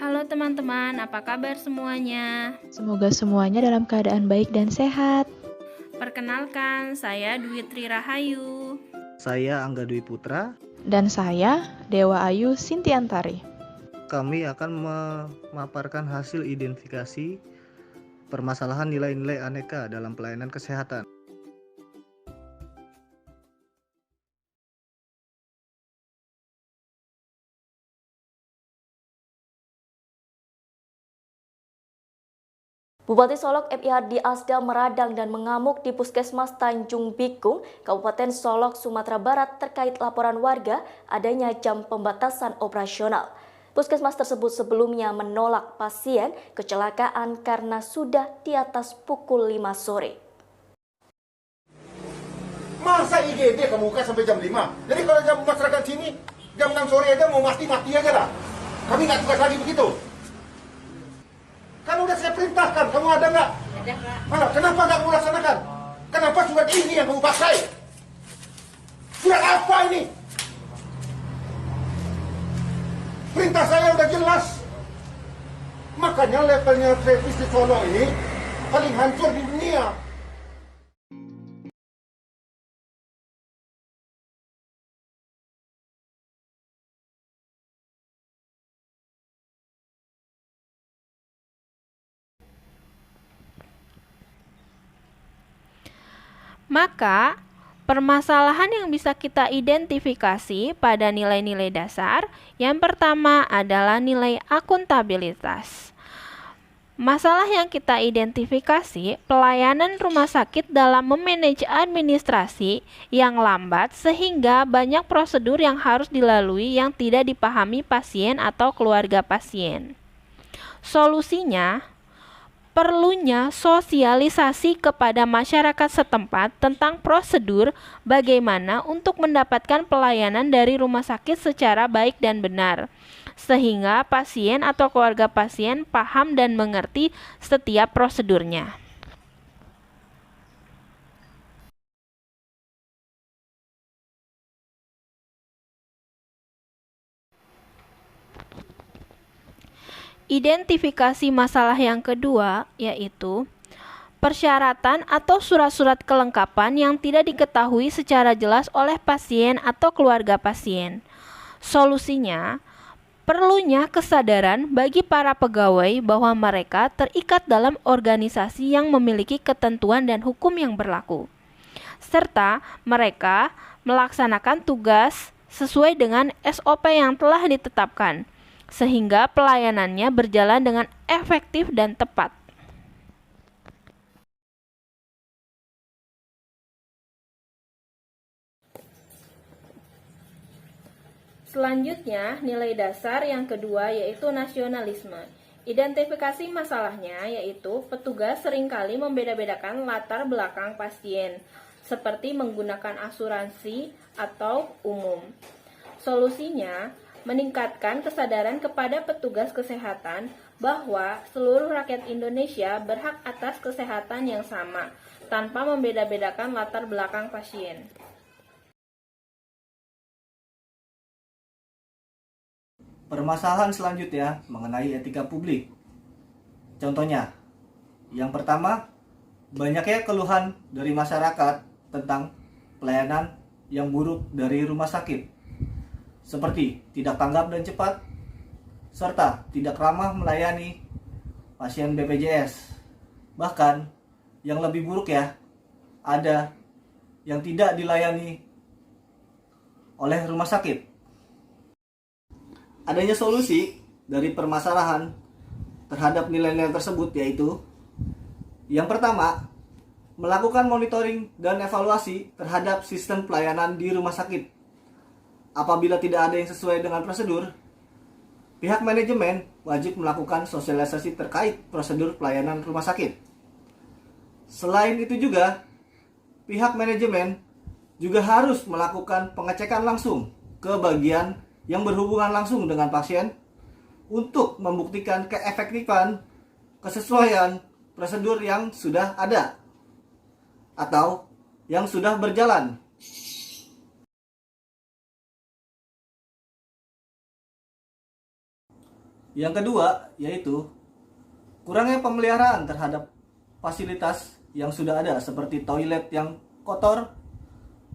Halo teman-teman, apa kabar semuanya? Semoga semuanya dalam keadaan baik dan sehat. Perkenalkan, saya Dwi Tri Rahayu. Saya Angga Dwi Putra. Dan saya, Dewa Ayu Sintiantari. Kami akan memaparkan hasil identifikasi permasalahan nilai-nilai aneka dalam pelayanan kesehatan. Bupati Solok M.I. Hardi Asda meradang dan mengamuk di Puskesmas Tanjung Bikung, Kabupaten Solok, Sumatera Barat terkait laporan warga adanya jam pembatasan operasional. Puskesmas tersebut sebelumnya menolak pasien kecelakaan karena sudah di atas pukul 5 sore. Masa IGD kamu buka sampai jam 5? Jadi kalau jam masyarakat sini, jam 6 sore aja mau mati-mati aja lah. Kami nggak tugas lagi begitu. Kan udah saya perintahkan, kamu ada nggak? Ada, Pak. Mana? Kenapa nggak kamu laksanakan? Kenapa surat ini yang kamu pakai? Surat apa ini? Perintah saya udah jelas. Makanya levelnya servis di Solo ini paling hancur di dunia. Maka, permasalahan yang bisa kita identifikasi pada nilai-nilai dasar, yang pertama adalah nilai akuntabilitas. Masalah yang kita identifikasi, pelayanan rumah sakit dalam memanage administrasi yang lambat sehingga banyak prosedur yang harus dilalui yang tidak dipahami pasien atau keluarga pasien. Solusinya, perlunya sosialisasi kepada masyarakat setempat tentang prosedur bagaimana untuk mendapatkan pelayanan dari rumah sakit secara baik dan benar, sehingga pasien atau keluarga pasien paham dan mengerti setiap prosedurnya. Identifikasi masalah yang kedua yaitu persyaratan atau surat-surat kelengkapan yang tidak diketahui secara jelas oleh pasien atau keluarga pasien. Solusinya, perlunya kesadaran bagi para pegawai bahwa mereka terikat dalam organisasi yang memiliki ketentuan dan hukum yang berlaku, serta mereka melaksanakan tugas sesuai dengan SOP yang telah ditetapkan, sehingga pelayanannya berjalan dengan efektif dan tepat. Selanjutnya, nilai dasar yang kedua yaitu nasionalisme. Identifikasi masalahnya yaitu petugas seringkali membeda-bedakan latar belakang pasien, seperti menggunakan asuransi atau umum. Solusinya, meningkatkan kesadaran kepada petugas kesehatan bahwa seluruh rakyat Indonesia berhak atas kesehatan yang sama, tanpa membeda-bedakan latar belakang pasien. Permasalahan selanjutnya mengenai etika publik. Contohnya, yang pertama, banyaknya keluhan dari masyarakat tentang pelayanan yang buruk dari rumah sakit, seperti tidak tanggap dan cepat, serta tidak ramah melayani pasien BPJS. Bahkan, yang lebih buruk ada yang tidak dilayani oleh rumah sakit. Adanya solusi dari permasalahan terhadap nilai-nilai tersebut yaitu yang pertama, melakukan monitoring dan evaluasi terhadap sistem pelayanan di rumah sakit. Apabila tidak ada yang sesuai dengan prosedur, pihak manajemen wajib melakukan sosialisasi terkait prosedur pelayanan rumah sakit. Selain itu juga, pihak manajemen juga harus melakukan pengecekan langsung ke bagian yang berhubungan langsung dengan pasien untuk membuktikan keefektifan, kesesuaian prosedur yang sudah ada atau yang sudah berjalan. Yang kedua yaitu kurangnya pemeliharaan terhadap fasilitas yang sudah ada seperti toilet yang kotor,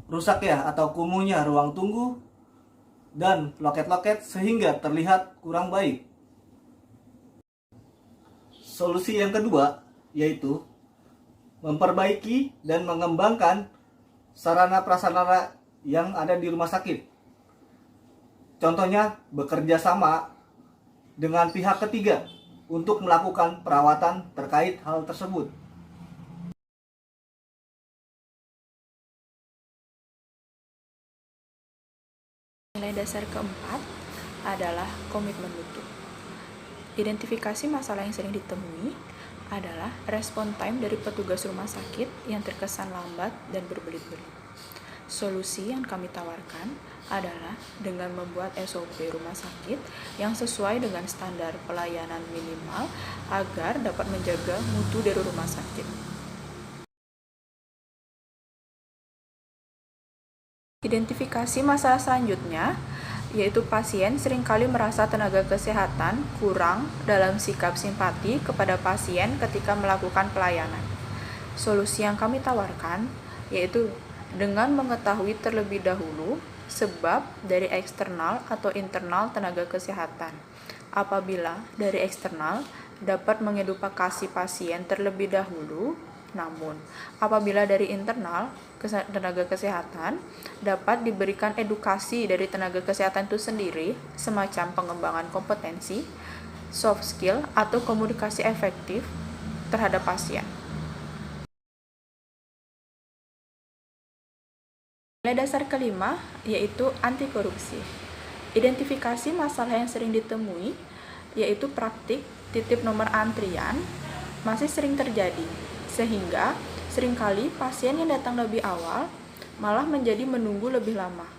rusak ya atau kumuhnya ruang tunggu, dan loket-loket sehingga terlihat kurang baik. Solusi yang kedua yaitu memperbaiki dan mengembangkan sarana prasarana yang ada di rumah sakit. Contohnya bekerja sama dengan pihak ketiga untuk melakukan perawatan terkait hal tersebut. Nilai dasar keempat adalah komitmen mutu. Identifikasi masalah yang sering ditemui adalah respon time dari petugas rumah sakit yang terkesan lambat dan berbelit-belit. Solusi yang kami tawarkan adalah dengan membuat SOP rumah sakit yang sesuai dengan standar pelayanan minimal agar dapat menjaga mutu dari rumah sakit. Identifikasi masalah selanjutnya yaitu pasien seringkali merasa tenaga kesehatan kurang dalam sikap simpati kepada pasien ketika melakukan pelayanan. Solusi yang kami tawarkan yaitu dengan mengetahui terlebih dahulu sebab dari eksternal atau internal tenaga kesehatan. Apabila dari eksternal dapat mengedukasi pasien terlebih dahulu, namun apabila dari internal tenaga kesehatan dapat diberikan edukasi dari tenaga kesehatan itu sendiri, semacam pengembangan kompetensi, soft skill, atau komunikasi efektif terhadap pasien. Nilai dasar kelima yaitu anti korupsi. Identifikasi masalah yang sering ditemui yaitu praktik titip nomor antrian masih sering terjadi, sehingga seringkali pasien yang datang lebih awal malah menjadi menunggu lebih lama.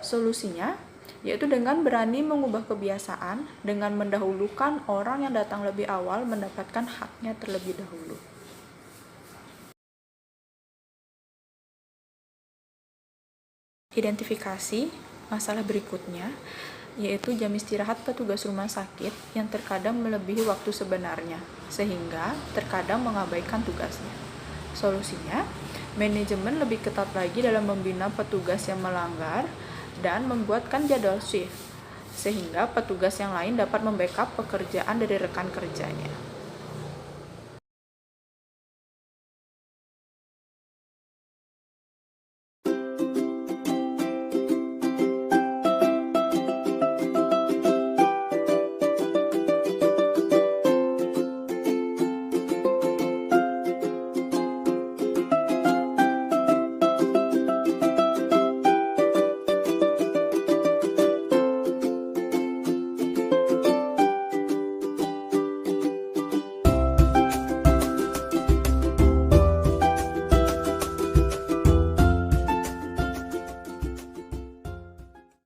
Solusinya yaitu dengan berani mengubah kebiasaan dengan mendahulukan orang yang datang lebih awal mendapatkan haknya terlebih dahulu. Identifikasi masalah berikutnya yaitu jam istirahat petugas rumah sakit yang terkadang melebihi waktu sebenarnya, sehingga terkadang mengabaikan tugasnya. Solusinya, manajemen lebih ketat lagi dalam membina petugas yang melanggar dan membuatkan jadwal shift, sehingga petugas yang lain dapat membackup pekerjaan dari rekan kerjanya.